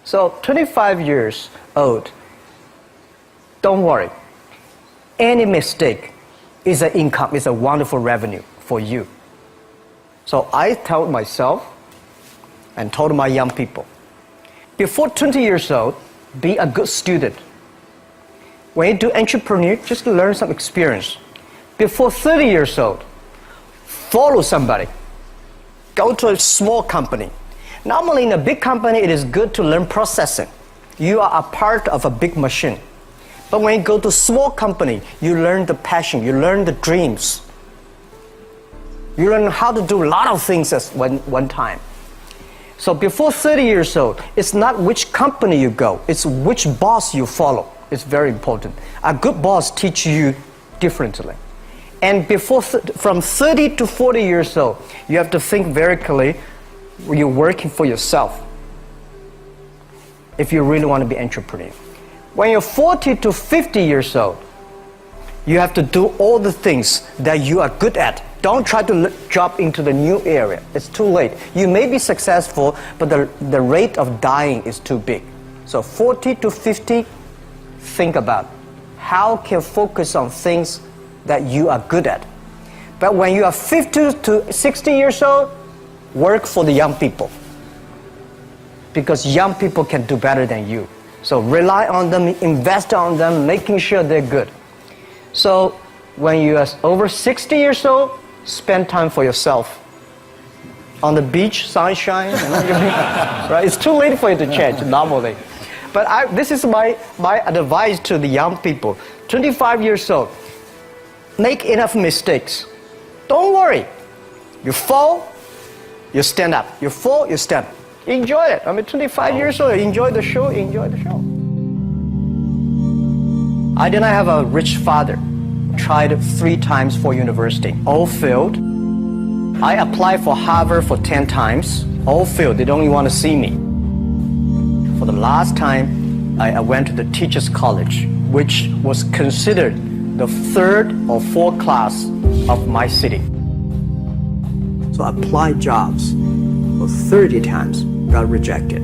So 25 years old, don't worry. Any mistake is an income, is a wonderful revenue for you. So I told myself and told my young people, before 20 years old, be a good student. When you do entrepreneur, just learn some experience. Before 30 years old, follow somebody. Go to a small company. Normally in a big company, it is good to learn processing. You are a part of a big machine. But when you go to a small company, you learn the passion, you learn the dreams. You learn how to do a lot of things at one time. So before 30 years old, it's not which company you go, it's which boss you follow. It's very important. A good boss teaches you differently. And from 30 to 40 years old, you have to think very clearly, you're working for yourself if you really want to be an entrepreneur. When you're 40 to 50 years old, you have to do all the things that you are good at. Don't try to jump into the new area. It's too late. You may be successful, but the rate of dying is too big. So 40 to 50, think about how can you focus on things that you are good at. But when you are 50 to 60 years old, work for the young people. Because young people can do better than you. So rely on them, invest on them, making sure they're good. So when you are over 60 years old, spend time for yourself. On the beach, sunshine, right? It's too late for you to change normally. But this is my advice to the young people. 25 years old, make enough mistakes. Don't worry. You fall, you stand up. You fall, you stand up. Enjoy it. 25 years old, enjoy the show, enjoy the show. I did not have a rich father. Tried 3 times for university, all failed. I applied for Harvard for 10 times, all failed. They don't even want to see me. For the last time, I went to the Teachers College, which was considered the 3rd or 4th class of my city. So I applied jobs for 30 times, got rejected.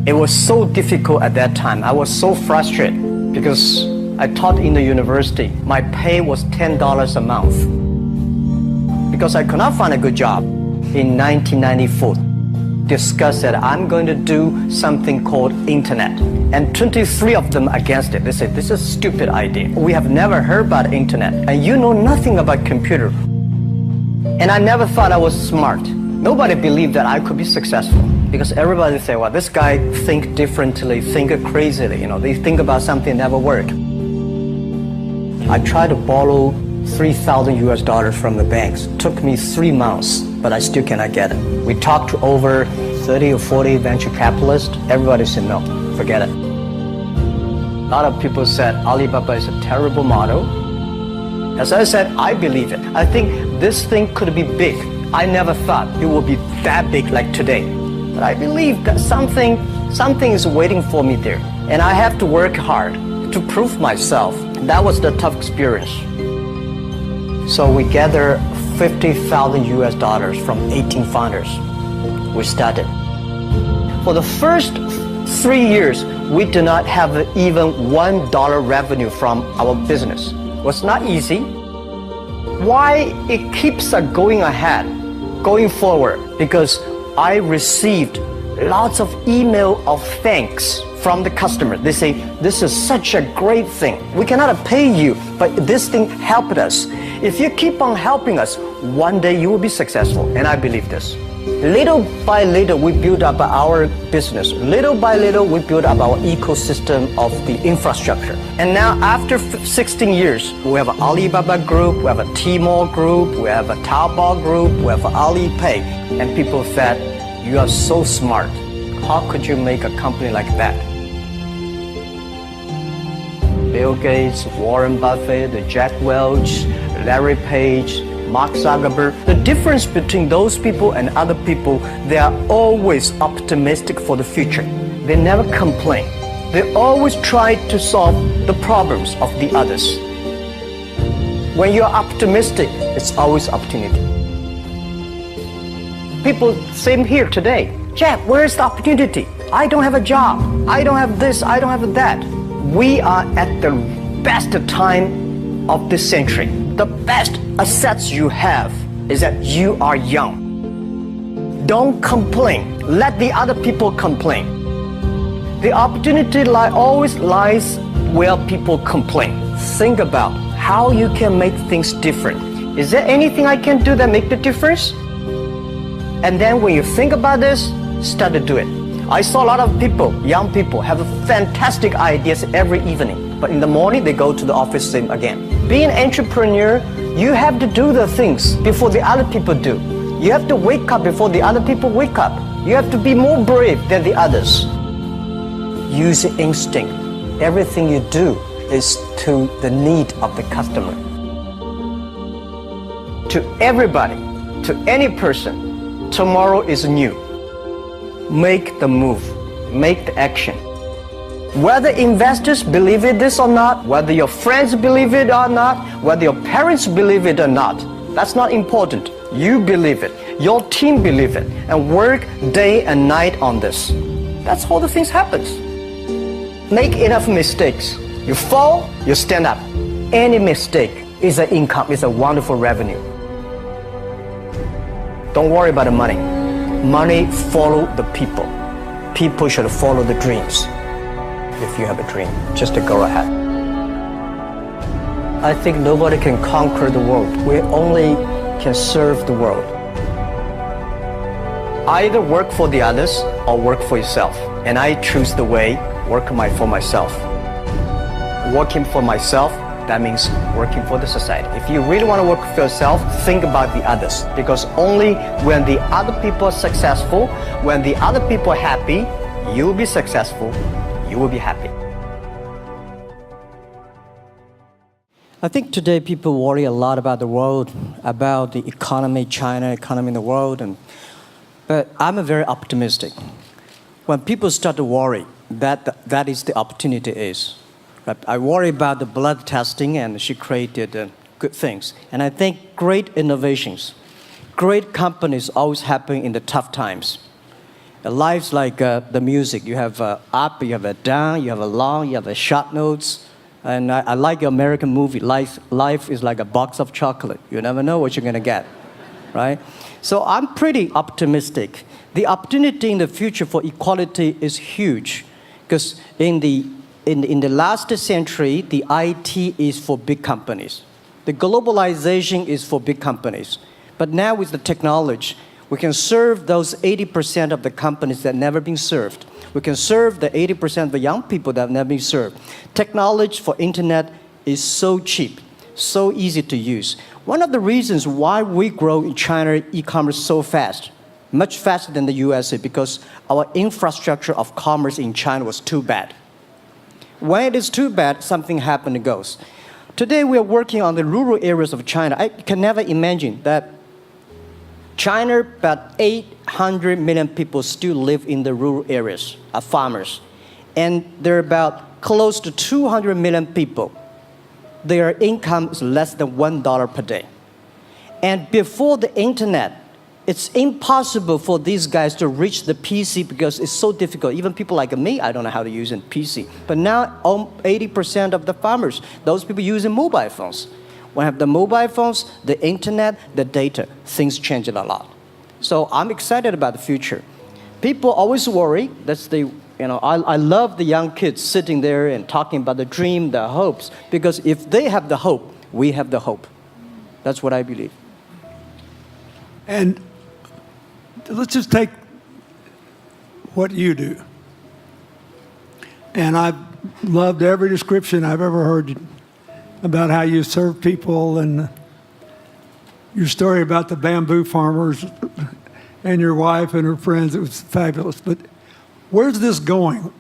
It was so difficult at that time. I was so frustrated because I taught in the university. My pay was $10 a month. Because I could not find a good job. In 1994, discussed that I'm going to do something called internet. And 23 of them against it. They said, this is a stupid idea. We have never heard about internet. And you know nothing about computer. And I never thought I was smart. Nobody believed that I could be successful. Because everybody say, well, this guy think differently, think crazily. They think about something that never work. I tried to borrow $3,000 from the banks. Took me 3 months, but I still cannot get it. We talked to over 30 or 40 venture capitalists. Everybody said, no, forget it. A lot of people said Alibaba is a terrible model. As I said, I believe it. I think this thing could be big. I never thought it would be that big like today. But I believe that something is waiting for me there. And I have to work hard to prove myself. That was the tough experience. So we gathered $50,000 from 18 founders. We started. For the first 3 years, we did not have even $1 revenue from our business. It was not easy. Why it keeps going ahead, going forward? Because I received lots of email of thanks from the customer. They say, this is such a great thing. We cannot pay you, but this thing helped us. If you keep on helping us, one day you will be successful. And I believe this. Little by little, we build up our business. Little by little, we build up our ecosystem of the infrastructure. And now, after 16 years, we have an Alibaba group, we have a Tmall group, we have a Taobao group, we have Alipay. And people said, you are so smart. How could you make a company like that? Bill Gates, Warren Buffett, Jack Welch, Larry Page, Mark Zuckerberg. The difference between those people and other people, they are always optimistic for the future. They never complain. They always try to solve the problems of the others. When you're optimistic, it's always opportunity. People, same here today. Jack, where's the opportunity? I don't have a job. I don't have this. I don't have that. We are at the best time of this century. The best assets you have is that you are young. Don't complain. Let the other people complain. The opportunity always lies where people complain. Think about how you can make things different. Is there anything I can do that make the difference? And then when you think about this, start to do it. I saw a lot of people, young people, have fantastic ideas every evening. But in the morning, they go to the office same again. Being an entrepreneur, you have to do the things before the other people do. You have to wake up before the other people wake up. You have to be more brave than the others. Use your instinct. Everything you do is to the need of the customer. To everybody, to any person, tomorrow is new. Make the move, make the action. Whether investors believe it this or not, whether your friends believe it or not, whether your parents believe it or not, that's not important. You believe it, your team believe it, and work day and night on this. That's how the things happens. Make enough mistakes. You fall, you stand up. Any mistake is an income, is a wonderful revenue. Don't worry about the money. Money follow the people. People should follow the dreams. If you have a dream, just to go ahead. I think nobody can conquer the world. We only can serve the world. Either work for the others or work for yourself. And I choose the way, work for myself. Working for myself, that means working for the society. If you really want to work for yourself, think about the others. Because only when the other people are successful, when the other people are happy, you will be successful, you will be happy. I think today people worry a lot about the world, about the economy, China, economy in the world. But I'm very optimistic. When people start to worry, that is the opportunity is. I worry about the blood testing, and she created good things. And I think great innovations, great companies always happen in the tough times. Life's like the music. You have up, you have a down, you have a long, you have a short notes. And I like your American movie. Life is like a box of chocolate. You never know what you're going to get, right? So I'm pretty optimistic. The opportunity in the future for equality is huge, because in the last century, the IT is for big companies. The globalization is for big companies. But now with the technology, we can serve those 80% of the companies that never been served. We can serve the 80% of the young people that have never been served. Technology for internet is so cheap, so easy to use. One of the reasons why we grow in China e-commerce so fast, much faster than the USA, because our infrastructure of commerce in China was too bad. When it is too bad, something happens and goes. Today we are working on the rural areas of China. I can never imagine that China, about 800 million people still live in the rural areas, are farmers. And there are about close to 200 million people. Their income is less than $1 per day. And before the internet, it's impossible for these guys to reach the PC because it's so difficult. Even people like me, I don't know how to use a PC. But now 80% of the farmers, those people using mobile phones. When I have the mobile phones, the internet, the data, things change a lot. So I'm excited about the future. People always worry. I love the young kids sitting there and talking about the dream, the hopes, because if they have the hope, we have the hope. That's what I believe. And let's just take what you do. And I've loved every description I've ever heard about how you serve people, and your story about the bamboo farmers and your wife and her friends. It was fabulous. But where's this going?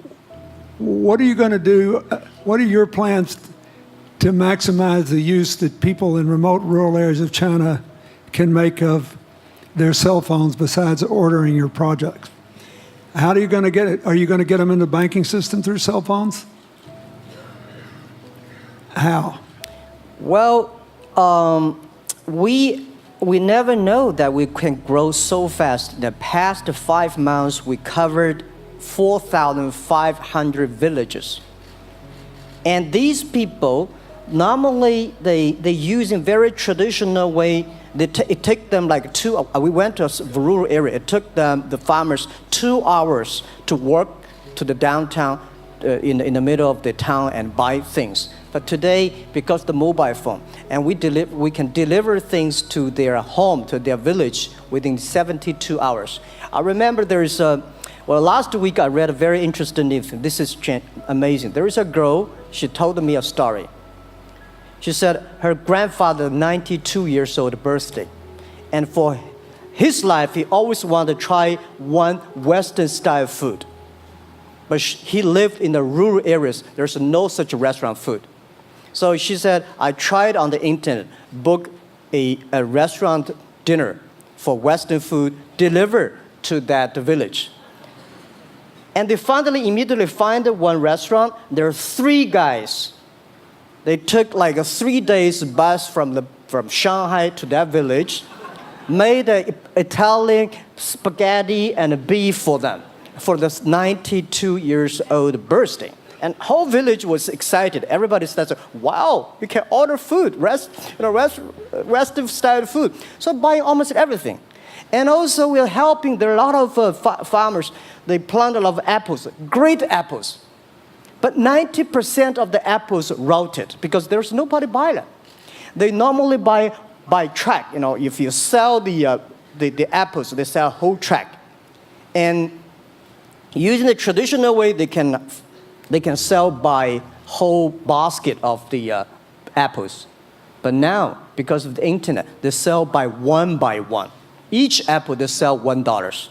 What are you going to do? What are your plans to maximize the use that people in remote rural areas of China can make of their cell phones besides ordering your products? How are you going to get it? Are you going to get them in the banking system through cell phones? How? Well, we never know that we can grow so fast. In the past 5 months, we covered 4,500 villages. And these people, normally they use in very traditional way. It took them like we went to a rural area. It took the farmers 2 hours to walk to the downtown in the middle of the town and buy things. But today, because the mobile phone, and we can deliver things to their home, to their village within 72 hours. I remember last week I read a very interesting thing. This is amazing. There is a girl, she told me a story. She said her grandfather, 92 years old birthday. And for his life, he always wanted to try one Western style food. But he lived in the rural areas. There's no such restaurant food. So she said, I tried on the internet, book a restaurant dinner for Western food, delivered to that village. And they finally immediately find one restaurant. There are 3 guys. They took like a 3 days bus from Shanghai to that village, made an Italian spaghetti and beef for them for this 92 years old birthday. And whole village was excited. Everybody said, wow, we can order food, Western style food. So buying almost everything. And also we're helping, there are a lot of farmers, they plant a lot of apples, great apples. But 90% of the apples rotted because there's nobody buy them. They normally buy by track. If you sell the apples, they sell whole track. And using the traditional way, they can sell by whole basket of the apples. But now, because of the internet, they sell by one. Each apple, they sell $1.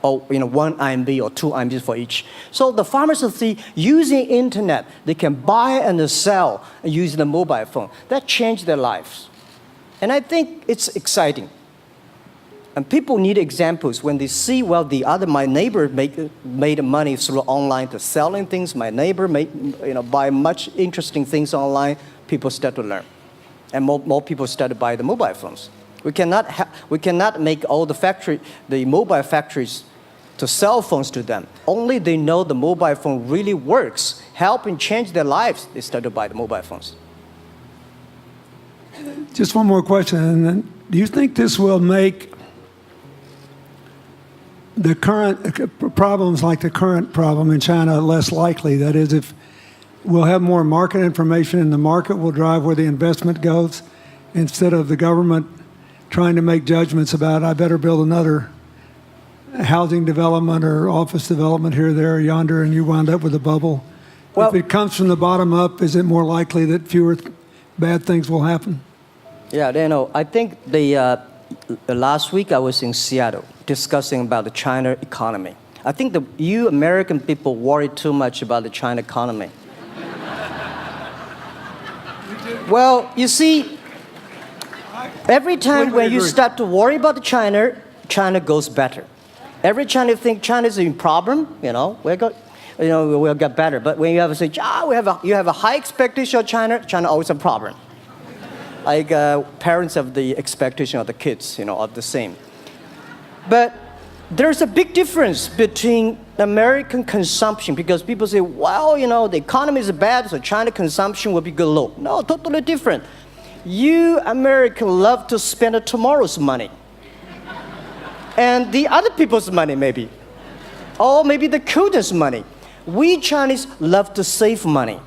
Or 1 RMB or 2 RMB for each. So the farmers see using internet, they can buy and sell using the mobile phone. That changed their lives. And I think it's exciting. And people need examples when they see, my neighbor made money through online to selling things. My neighbor buy much interesting things online. People start to learn. And more people start to buy the mobile phones. We cannot make all the mobile factories to sell phones to them. Only they know the mobile phone really works, helping change their lives, they start to buy the mobile phones. Just one more question. And then, do you think this will make the current problems like the current problem in China less likely? That is, if we'll have more market information and the market will drive where the investment goes instead of the government trying to make judgments about, I better build another housing development or office development here, there, or yonder, and you wound up with a bubble. If it comes from the bottom up, is it more likely that fewer bad things will happen? Yeah, I think last week I was in Seattle discussing about the China economy. I think you American people worry too much about the China economy. Well, you see, every time when you start to worry about China goes better. Every time you think China is in problem, we'll get better. But when you have to say, you have a high expectation of China always a problem. Like parents have the expectation of the kids, of the same. But there's a big difference between American consumption because people say, the economy is bad, so China consumption will be good low. No, totally different. You Americans love to spend tomorrow's money. And the other people's money, maybe. Or maybe the children's money. We Chinese love to save money.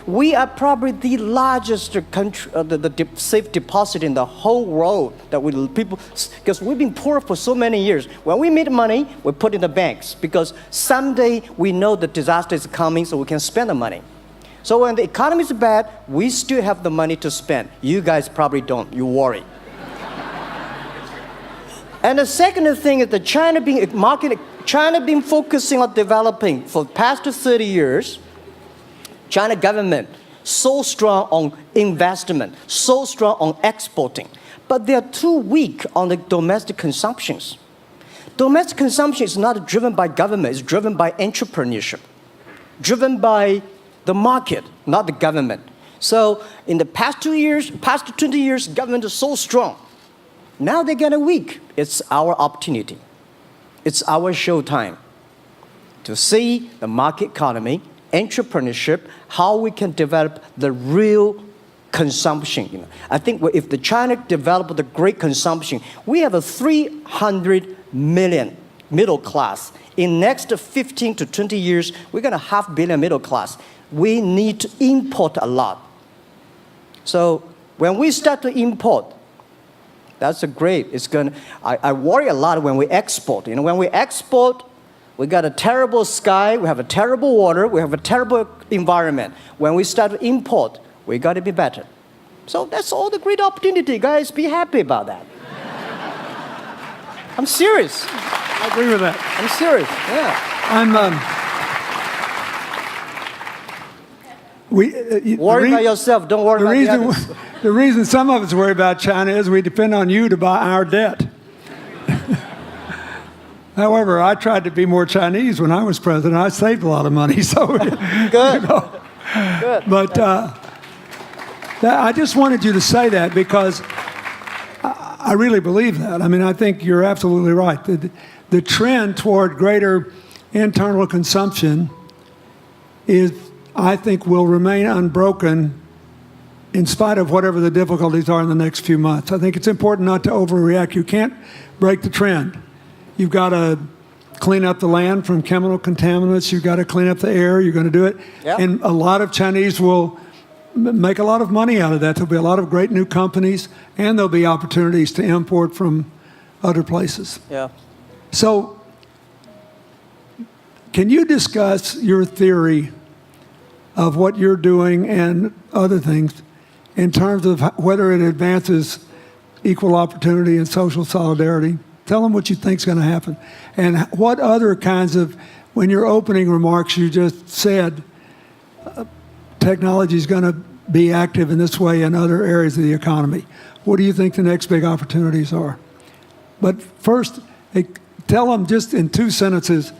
We are probably the largest country, the safe deposit in the whole world because we've been poor for so many years. When we make money, we put in the banks because someday we know the disaster is coming, so we can spend the money. So when the economy is bad, we still have the money to spend. You guys probably don't. You worry. And the second thing is that China been focusing on developing for the past 30 years. China government so strong on investment, so strong on exporting, but they are too weak on the domestic consumptions. Domestic consumption is not driven by government, it's driven by entrepreneurship, driven by the market, not the government. So in the past 20 years, government is so strong. Now they're getting weak. It's our opportunity. It's our showtime to see the market economy, entrepreneurship, how we can develop the real consumption. I think if the China developed the great consumption, we have a 300 million middle class. In next 15 to 20 years, we're going to have 500 million middle class. We need to import a lot. So when we start to import, that's a great. I worry a lot when we export. When we export, we got a terrible sky, we have a terrible water, we have a terrible environment. When we start to import, we got to be better. So that's all the great opportunity, guys. Be happy about that. I'm serious. I agree with that. I'm serious. Yeah. Worry about yourself. Don't worry about the others. The reason some of us worry about China is we depend on you to buy our debt. However, I tried to be more Chinese when I was president. I saved a lot of money. So good. Good. But I just wanted you to say that because I really believe that. I mean, I think you're absolutely right. The trend toward greater internal consumption I think, will remain unbroken in spite of whatever the difficulties are in the next few months. I think it's important not to overreact. You can't break the trend. You've got to clean up the land from chemical contaminants. You've got to clean up the air. You're going to do it. Yep. And a lot of Chinese will make a lot of money out of that. There'll be a lot of great new companies, and there'll be opportunities to import from other places. Yeah. So can you discuss your theory of what you're doing and other things in terms of whether it advances equal opportunity and social solidarity? Tell them what you think is going to happen. And what other kinds of, when your opening remarks, you just said technology is going to be active in this way in other areas of the economy. What do you think the next big opportunities are? But first, tell them just in 2 sentences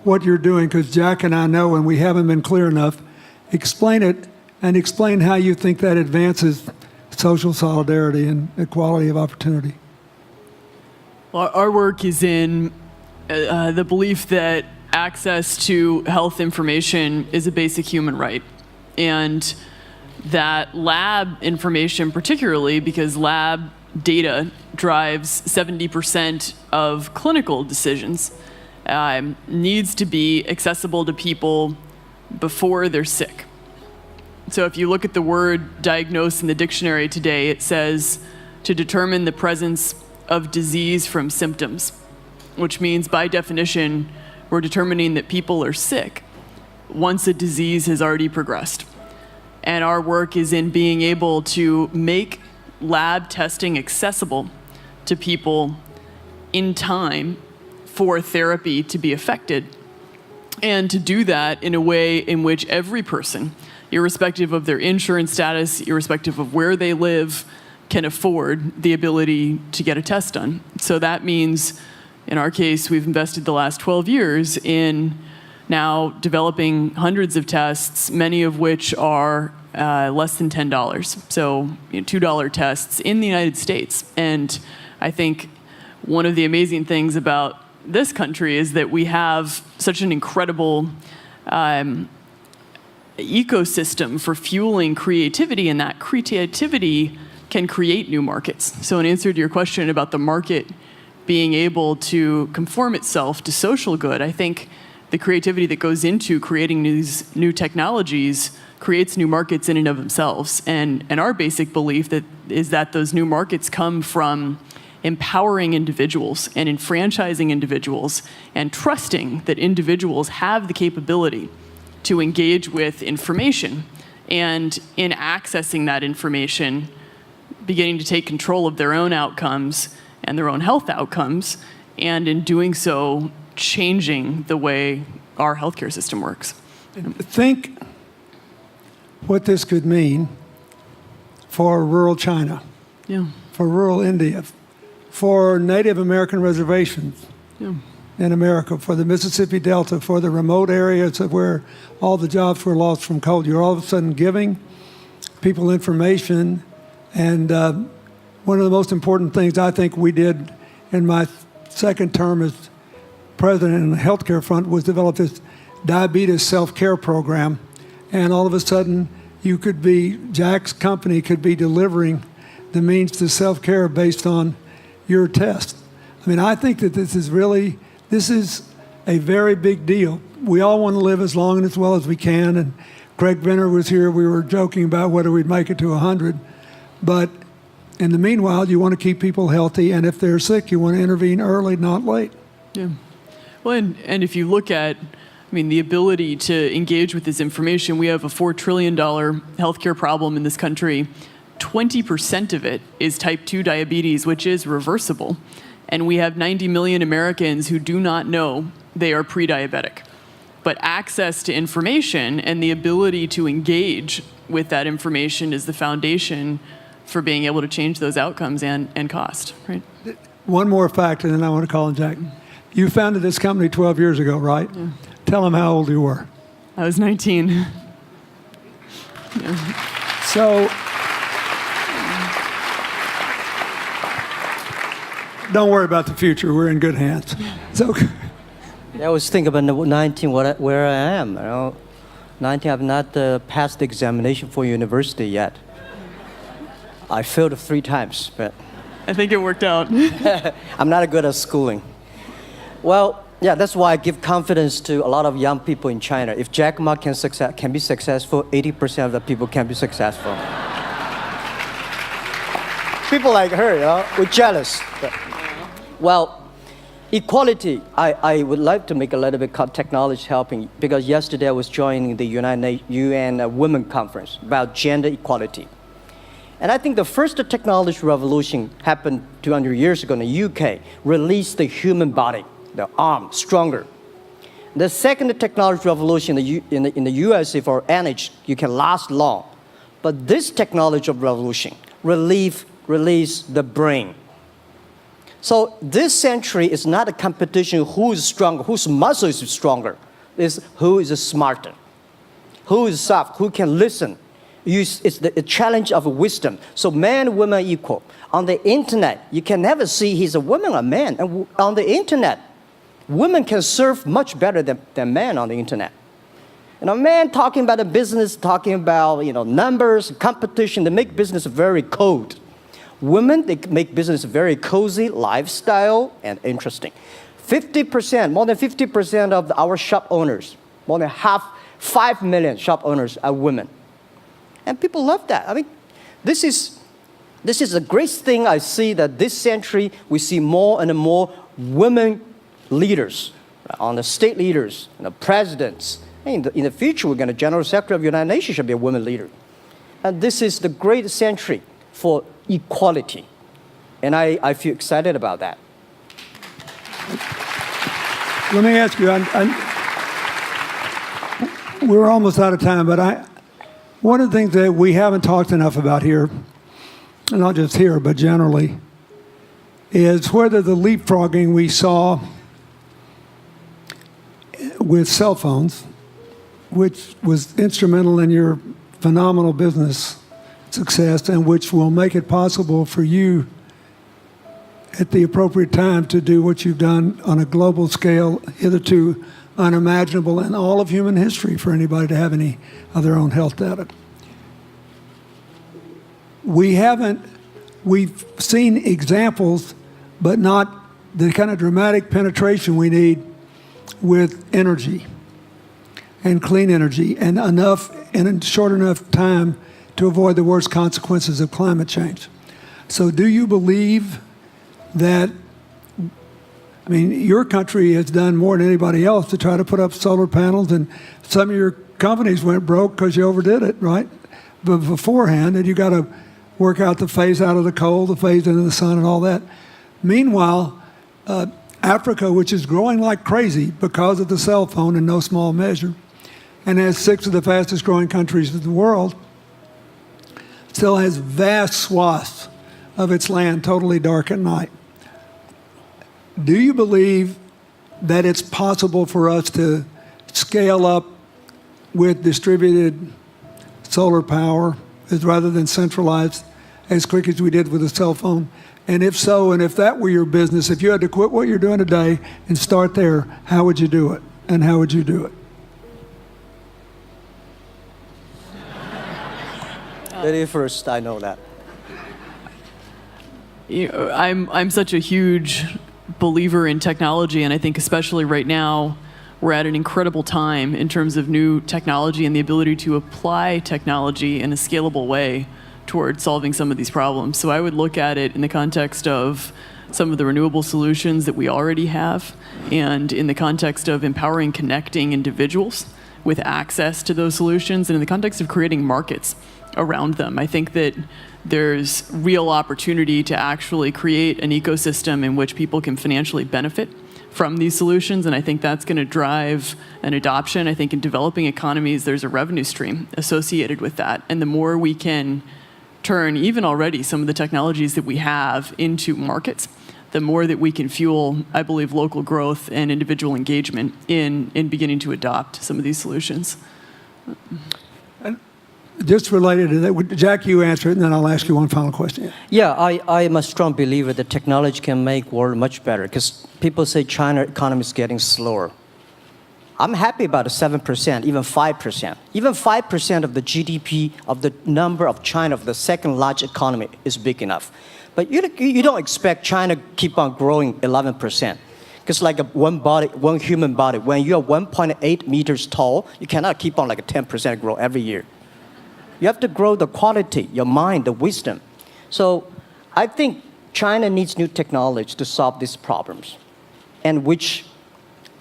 what you're doing, because Jack and I know, and we haven't been clear enough. Explain it, and explain how you think that advances social solidarity and equality of opportunity. Well, our work is in the belief that access to health information is a basic human right. And that lab information, particularly because lab data drives 70% of clinical decisions, needs to be accessible to people before they're sick. So if you look at the word diagnose in the dictionary today, it says to determine the presence of disease from symptoms, which means by definition, we're determining that people are sick once a disease has already progressed. And our work is in being able to make lab testing accessible to people in time for therapy to be effected, and to do that in a way in which every person, irrespective of their insurance status, irrespective of where they live, can afford the ability to get a test done. So that means, in our case, we've invested the last 12 years in now developing hundreds of tests, many of which are less than $10. So $2 tests in the United States. And I think one of the amazing things about this country is that we have such an incredible ecosystem for fueling creativity, and that creativity can create new markets. So in answer to your question about the market being able to conform itself to social good, I think the creativity that goes into creating these new technologies creates new markets in and of themselves. And our basic belief is that those new markets come from empowering individuals and enfranchising individuals and trusting that individuals have the capability to engage with information, and in accessing that information, beginning to take control of their own outcomes and their own health outcomes, and in doing so, changing the way our healthcare system works. Think what this could mean for rural China, for rural India, for Native American reservations in America, for the Mississippi Delta, for the remote areas of where all the jobs were lost from coal. You're all of a sudden giving people information. And one of the most important things I think we did in my second term as president in the healthcare front was develop this diabetes self-care program, and all of a sudden Jack's company could be delivering the means to self-care based on your test. I mean, I think that this is a very big deal. We all want to live as long and as well as we can, and Craig Venner was here. We were joking about whether we'd make it to 100, but in the meanwhile, you want to keep people healthy, and if they're sick, you want to intervene early, not late. Yeah. Well, and if you look at, the ability to engage with this information, we have a $4 trillion healthcare problem in this country. 20% of it is type 2 diabetes, which is reversible. And we have 90 million Americans who do not know they are pre-diabetic. But access to information and the ability to engage with that information is the foundation for being able to change those outcomes and cost, right? One more fact, and then I want to call on Jack. You founded this company 12 years ago, right? Yeah. Tell them how old you were. I was 19. Yeah. So, don't worry about the future. We're in good hands. So, I was thinking about 19, where I am. 19, I've not passed the examination for university yet. I failed 3 times, but I think it worked out. I'm not good at schooling. Well, yeah, that's why I give confidence to a lot of young people in China. If Jack Ma can be successful, 80% of the people can be successful. People like her, we're jealous. But, well, equality, I would like to make a little bit technology helping, because yesterday I was joining the UN Women Conference about gender equality. And I think the first technology revolution happened 200 years ago in the UK, released the human body, the arm, stronger. The second technology revolution in the USA for energy, you can last long. But this technology revolution release the brain. So this century is not a competition who is stronger, whose muscle is stronger. It's who is smarter, who is soft, who can listen. It's the challenge of wisdom. So man, woman equal. On the internet, you can never see he's a woman or man. And on the internet, women can serve much better than men on the internet. Men talking about the business, talking about numbers, competition, they make business very cold. Women, they make business very cozy, lifestyle, and interesting. 50%, more than 50% of our shop owners, more than 5 million shop owners are women. And people love that. This is a great thing. I see that this century, we see more and more women leaders, on the state leaders, presidents. In the future, we're going to General Secretary of the United Nations should be a woman leader. And this is the great century for equality. And I feel excited about that. let me ask you, we're almost out of time, but one of the things that we haven't talked enough about here, and not just here, but generally, is whether the leapfrogging we saw with cell phones, which was instrumental in your phenomenal business success and which will make it possible for you at the appropriate time to do what you've done on a global scale, hitherto unimaginable in all of human history for anybody to have any of their own health data. We've seen examples, but not the kind of dramatic penetration we need with energy and clean energy and enough in a short enough time to avoid the worst consequences of climate change. So do you believe that, your country has done more than anybody else to try to put up solar panels, and some of your companies went broke because you overdid it, right? But beforehand, and you got to work out the phase out of the coal, the phase into the sun and all that. Meanwhile, Africa, which is growing like crazy because of the cell phone in no small measure, and has 6 of the fastest growing countries in the world, still has vast swaths of its land totally dark at night. Do you believe that it's possible for us to scale up with distributed solar power rather than centralized as quick as we did with the cell phone? And if so, and if that were your business, if you had to quit what you're doing today and start there, how would you do it? And how would you do it? Very first, I know that. I'm such a huge believer in technology, and I think especially right now, we're at an incredible time in terms of new technology and the ability to apply technology in a scalable way towards solving some of these problems. So I would look at it in the context of some of the renewable solutions that we already have, and in the context of empowering, connecting individuals with access to those solutions, and in the context of creating markets around them. I think that there's real opportunity to actually create an ecosystem in which people can financially benefit from these solutions, and I think that's going to drive an adoption. I think in developing economies, there's a revenue stream associated with that, and the more we can turn even already some of the technologies that we have into markets, the more that we can fuel, I believe, local growth and individual engagement in beginning to adopt some of these solutions. Just related to that, Jack, you answer it, and then I'll ask you one final question. Yeah, I am a strong believer that technology can make world much better, because people say China economy is getting slower. I'm happy about the 7%, even 5%. Even 5% of the GDP of the number of China, of the second largest economy, is big enough. But you don't expect China to keep on growing 11%. Because like one human body, when you're 1.8 meters tall, you cannot keep on like a 10% growth every year. You have to grow the quality, your mind, the wisdom. So I think China needs new technology to solve these problems, and which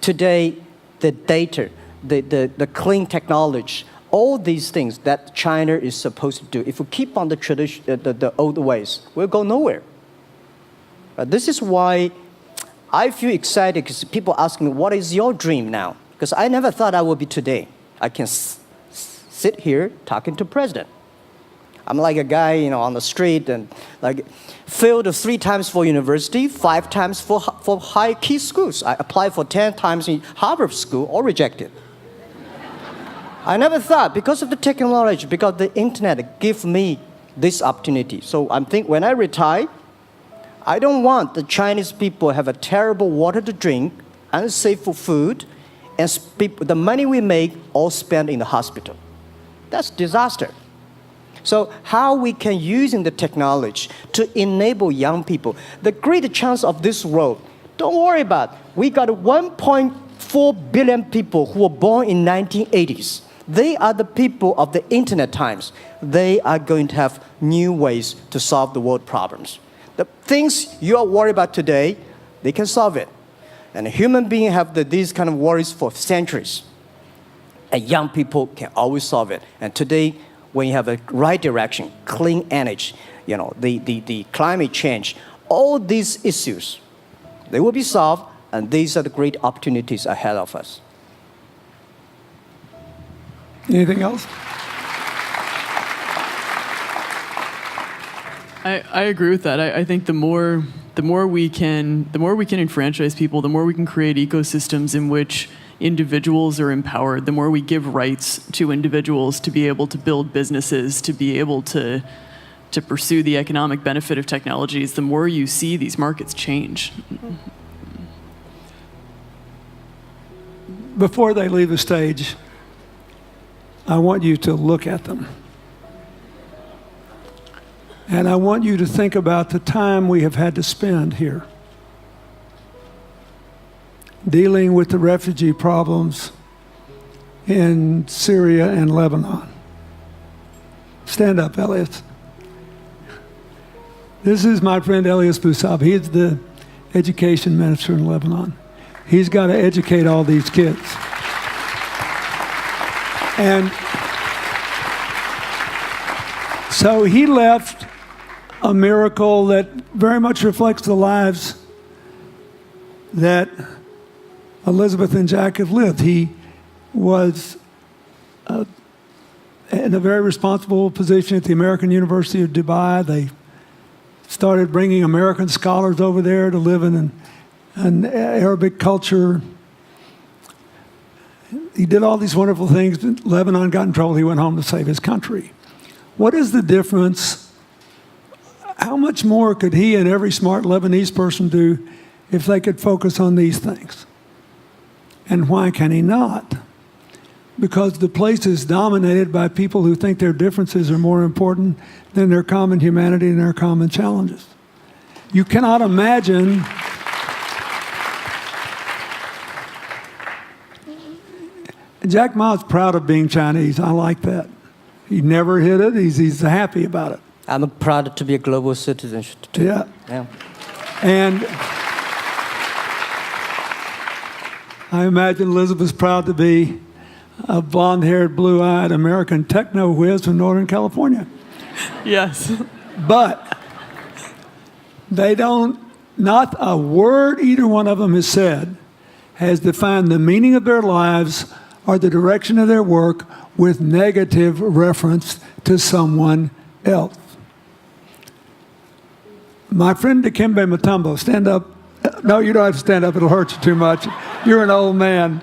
today the data, the clean technology, all these things that China is supposed to do, if we keep on the tradition, the old ways, we'll go nowhere. This is why I feel excited, because people ask me, what is your dream now? Because I never thought I would be today. I can sit here talking to president. I'm like a guy, on the street, and like failed 3 times for university, 5 times for high key schools. I applied for 10 times in Harvard school, all rejected. I never thought, because of the technology, because the internet gave me this opportunity. So I'm thinking, when I retire, I don't want the Chinese people have a terrible water to drink, unsafe for food, and the money we make all spent in the hospital. That's disaster. So how we can using the technology to enable young people, the great chance of this world, don't worry about it. We got 1.4 billion people who were born in 1980s. They are the people of the internet times. They are going to have new ways to solve the world problems. The things you are worried about today, they can solve it. And human beings have these kind of worries for centuries. And young people can always solve it. And today, when you have a right direction, clean energy, the climate change, all these issues, they will be solved, and these are the great opportunities ahead of us. Anything else? I agree with that. I think the more we can enfranchise people, the more we can create ecosystems in which individuals are empowered, the more we give rights to individuals to be able to build businesses, to be able to pursue the economic benefit of technologies, the more you see these markets change. Before they leave the stage, I want you to look at them. And I want you to think about the time we have had to spend here dealing with the refugee problems in Syria and Lebanon. Stand up, Elias. This is my friend Elias Bousab. He is the education minister in Lebanon. He's got to educate all these kids. And so he left a miracle that very much reflects the lives that Elizabeth and Jack have lived. He was in a very responsible position at the American University of Dubai. They started bringing American scholars over there to live in an Arabic culture. He did all these wonderful things. Lebanon got in trouble. He went home to save his country. What is the difference? How much more could he and every smart Lebanese person do if they could focus on these things? And why can he not? because the place is dominated by people who think their differences are more important than their common humanity and their common challenges. You cannot imagine Jack Ma's proud of being Chinese. I like that. He never hid it. He's happy about it. I'm proud to be a global citizen too. Yeah. Yeah. And I imagine Elizabeth's proud to be a blonde-haired, blue-eyed American techno whiz from Northern California. Yes. But they don't, not a word either one of them has said has defined the meaning of their lives or the direction of their work with negative reference to someone else. My friend Dikembe Mutombo, stand up. No, you don't have to stand up. It'll hurt you too much. You're an old man.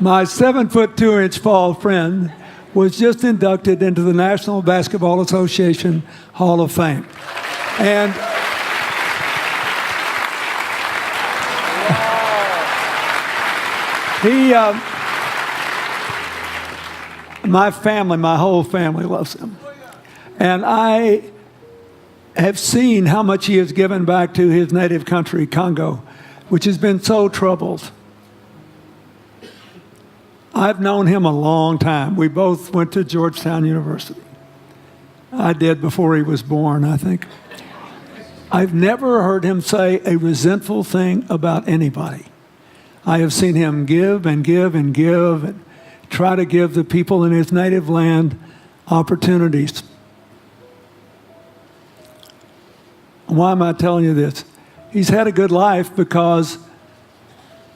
My 7'2" tall friend was just inducted into the National Basketball Association Hall of Fame. And my family, my whole family loves him. And I have seen how much he has given back to his native country, Congo, which has been so troubled. I've known him a long time. We both went to Georgetown University. I did before he was born, I think. I've never heard him say a resentful thing about anybody. I have seen him give and give and give and try to give the people in his native land opportunities. Why am I telling you this? He's had a good life because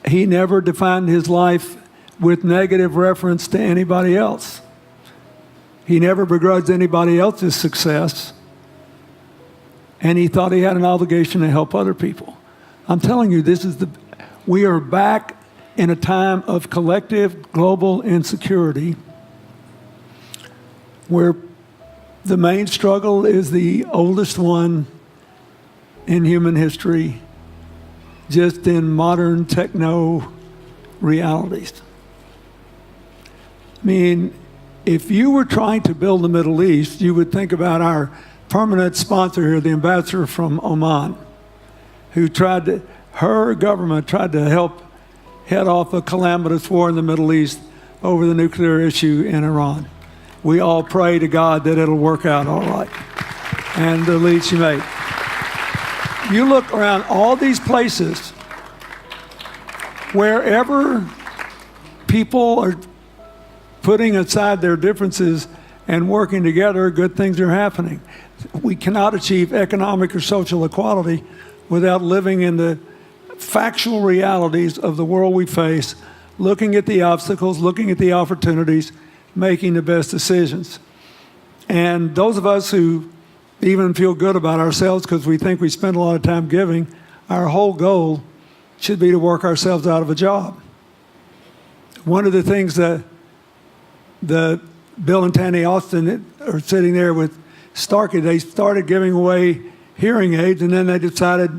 he never defined his life with negative reference to anybody else. He never begrudged anybody else's success, and he thought he had an obligation to help other people. I'm telling you, we are back in a time of collective global insecurity where the main struggle is the oldest one in human history, just in modern techno realities. I mean, if you were trying to build the Middle East, you would think about our permanent sponsor here, the ambassador from Oman, who her government tried to help head off a calamitous war in the Middle East over the nuclear issue in Iran. We all pray to God that it'll work out all right. And the lead she made. You look around all these places, wherever people are putting aside their differences and working together, good things are happening. We cannot achieve economic or social equality without living in the factual realities of the world we face, looking at the obstacles, looking at the opportunities, making the best decisions. And those of us who even feel good about ourselves because we think we spend a lot of time giving, our whole goal should be to work ourselves out of a job. One of the things that Bill and Tanny Austin are sitting there with Starkey, they started giving away hearing aids, and then they decided,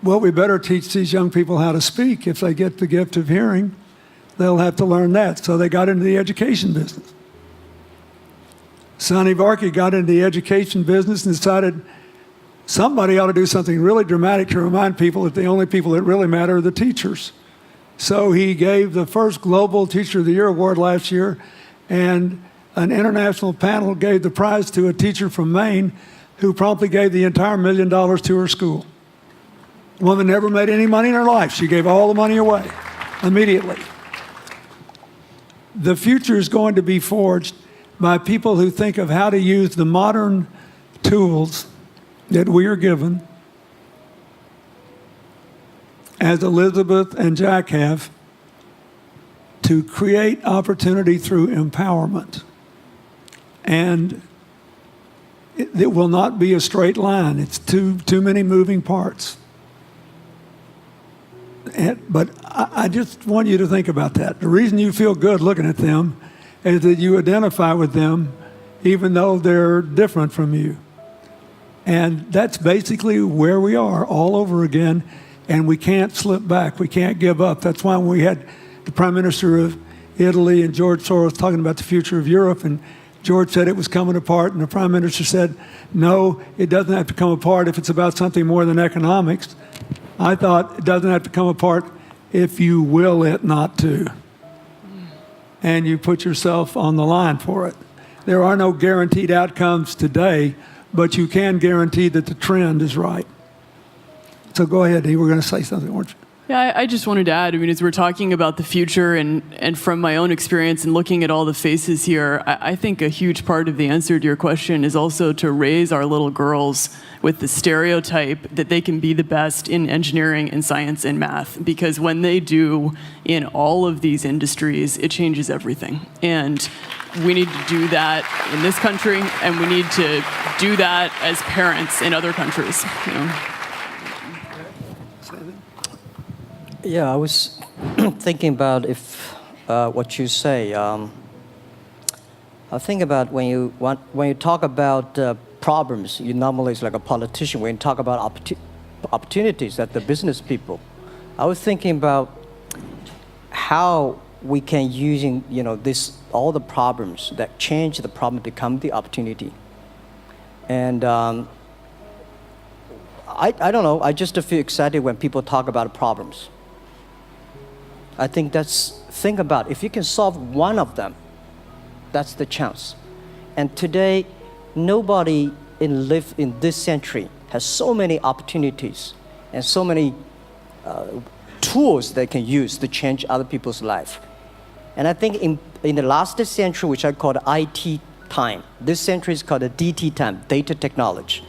well, we better teach these young people how to speak. If they get the gift of hearing, they'll have to learn that. So they got into the education business. Sonny Varkey got into the education business and decided somebody ought to do something really dramatic to remind people that the only people that really matter are the teachers. So he gave the first Global Teacher of the Year award last year, and an international panel gave the prize to a teacher from Maine who promptly gave the entire $1 million to her school. The woman never made any money in her life. She gave all the money away immediately. The future is going to be forged by people who think of how to use the modern tools that we are given, as Elizabeth and Jack have, to create opportunity through empowerment. And it will not be a straight line. It's too many moving parts. But I just want you to think about that. The reason you feel good looking at them is that you identify with them even though they're different from you. And that's basically where we are all over again, and we can't slip back. We can't give up. That's why when we had the Prime Minister of Italy and George Soros talking about the future of Europe, and George said it was coming apart, and the Prime Minister said, no, it doesn't have to come apart if it's about something more than economics. I thought it doesn't have to come apart if you will it not to. And you put yourself on the line for it. There are no guaranteed outcomes today, but you can guarantee that the trend is right. So go ahead, you were going to say something, weren't you? Yeah, I just wanted to add, I mean, as we're talking about the future and from my own experience and looking at all the faces here, I think a huge part of the answer to your question is also to raise our little girls with the stereotype that they can be the best in engineering and science and math. Because when they do in all of these industries, it changes everything. And we need to do that in this country, and we need to do that as parents in other countries. You know? Yeah, I was thinking about if what you say. I think about when you talk about problems, you normally it's like a politician. When you talk about opportunities, that the business people. I was thinking about how we can using this all the problems that change the problem become the opportunity. And I don't know. I just feel excited when people talk about problems. I think think about if you can solve one of them, that's the chance. And today, nobody live in this century has so many opportunities and so many tools they can use to change other people's life. And I think in the last century, which I call the IT time, this century is called the DT time, data technology.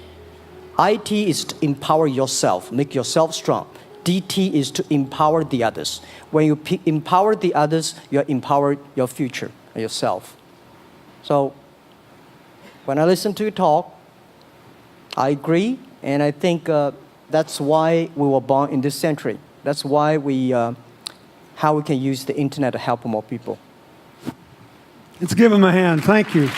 IT is to empower yourself, make yourself strong. DT is to empower the others. When you empower the others, you empower your future, yourself. So when I listen to you talk, I agree, and I think that's why we were born in this century. That's why how we can use the internet to help more people. Let's give him a hand. Thank you.